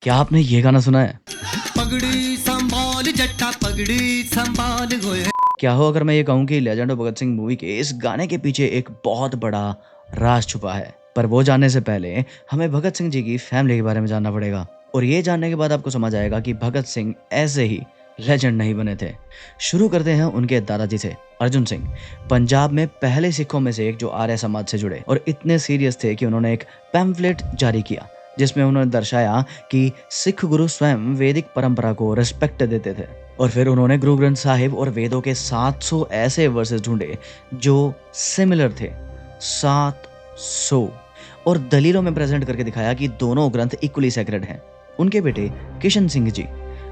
क्या आपने ये गाना सुना है? पगड़ी संभाल जट्टा पगड़ी संभाल गोए। क्या हो अगर मैं ये कहूँ कि legend of Bhagat Singh movie के इस गाने के पीछे एक बहुत बड़ा राज छुपा है। पर वो जानने से पहले हमें भगत सिंह जी की फैमिली के बारे में जानना पड़ेगा। और ये जानने के बाद आपको समझ आएगा कि भगत सिंह ऐसे ही लेजेंड नहीं बने थे। शुरू करते हैं उनके दादाजी से। अर्जुन सिंह पंजाब में पहले सिखों में से एक जो आर्य समाज से जुड़े और इतने सीरियस थे कि उन्होंने एक पैम्फलेट जारी किया जिसमें उन्होंने दर्शाया कि सिख गुरु स्वयं वैदिक परंपरा को रिस्पेक्ट देते थे। और फिर उन्होंने गुरु ग्रंथ साहिब और वेदों के 700 ऐसे वर्सेस ढूंढे जो सिमिलर थे। 700 और दलीलों में प्रेजेंट करके दिखाया कि दोनों ग्रंथ इक्वली सेक्रेड हैं। उनके बेटे किशन सिंह जी,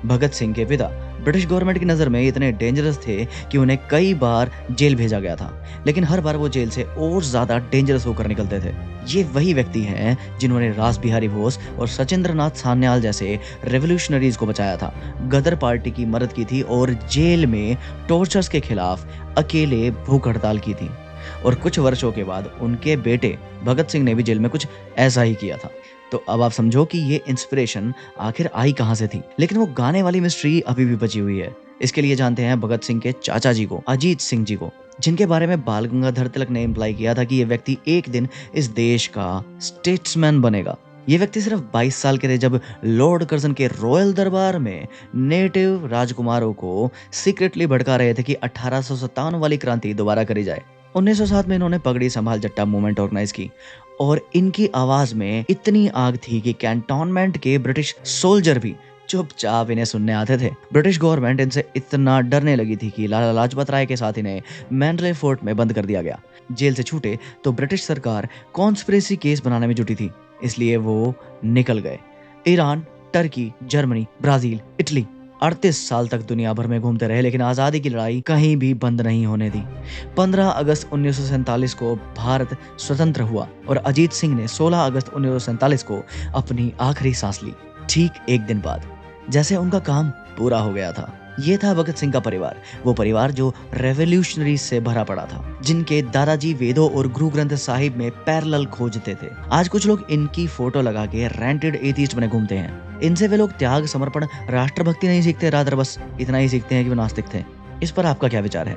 भगत सिंह के पिता, ब्रिटिश गवर्नमेंट की नज़र में इतने डेंजरस थे कि उन्हें कई बार जेल भेजा गया था, लेकिन हर बार वो जेल से और ज़्यादा डेंजरस होकर निकलते थे। ये वही व्यक्ति हैं जिन्होंने रास बिहारी बोस और सचिंद्र नाथ सान्याल जैसे रेवोल्यूशनरीज को बचाया था, गदर पार्टी की मदद की थी और जेल में टॉर्चर्स के खिलाफ अकेले भूख हड़ताल की थी। और कुछ वर्षों के बाद उनके बेटे भगत सिंह ने भी जेल में कुछ ऐसा ही किया था। तो अब आप समझो कि ये इंस्पिरेशन आखिर आई कहां से थी। लेकिन वो गाने वाली मिस्ट्री अभी भी बची हुई है। इसके लिए जानते हैं भगत सिंह के चाचा जी को, अजीत सिंह जी को, जिनके बारे में बाल गंगाधर तिलक ने इम्प्लाई किया था कि ये व्यक्ति एक दिन इस देश का स्टेट्समैन बनेगा। ये व्यक्ति सिर्फ 22 साल के थे जब लॉर्ड कर्जन के रॉयल दरबार में नेटिव राजकुमारों को सीक्रेटली भड़का रहे थे कि 1857 वाली क्रांति दोबारा करी जाए। 1907 में इन्होंने पगड़ी संभाल जट्टा मूवमेंट ऑर्गेनाइज की और इनकी आवाज में इतनी आग थी कि कैंटोनमेंट के ब्रिटिश सोल्जर भी चुपचाप इन्हें सुनने आते थे। ब्रिटिश गवर्नमेंट इनसे इतना डरने लगी थी कि लाला लाजपत राय के साथ इन्हें मैंडले फोर्ट में बंद कर दिया गया। जेल से छूटे तो ब्रिटिश सरकार कॉन्स्पिरेसी केस बनाने में जुटी थी, इसलिए वो निकल गए। Iran, Turkey, Germany, Brazil, Italy 38 साल तक दुनिया भर में घूमते रहे, लेकिन आज़ादी की लड़ाई कहीं भी बंद नहीं होने दी। 15 अगस्त 1947 को भारत स्वतंत्र हुआ और अजीत सिंह ने 16 अगस्त 1947 को अपनी आखिरी सांस ली, ठीक एक दिन बाद, जैसे उनका काम पूरा हो गया था। ये था भगत सिंह का परिवार, वो परिवार जो रेवोल्यूशनरी से भरा पड़ा था, जिनके दादाजी वेदों और गुरु ग्रंथ साहिब में पैरेलल खोजते थे। आज कुछ लोग इनकी फोटो लगा के रेंटेड एथीस्ट बने घूमते हैं। इनसे वे लोग त्याग, समर्पण, राष्ट्रभक्ति नहीं सीखते, रादर बस इतना ही सीखते हैं कि वो नास्तिक थे। इस पर आपका क्या विचार है?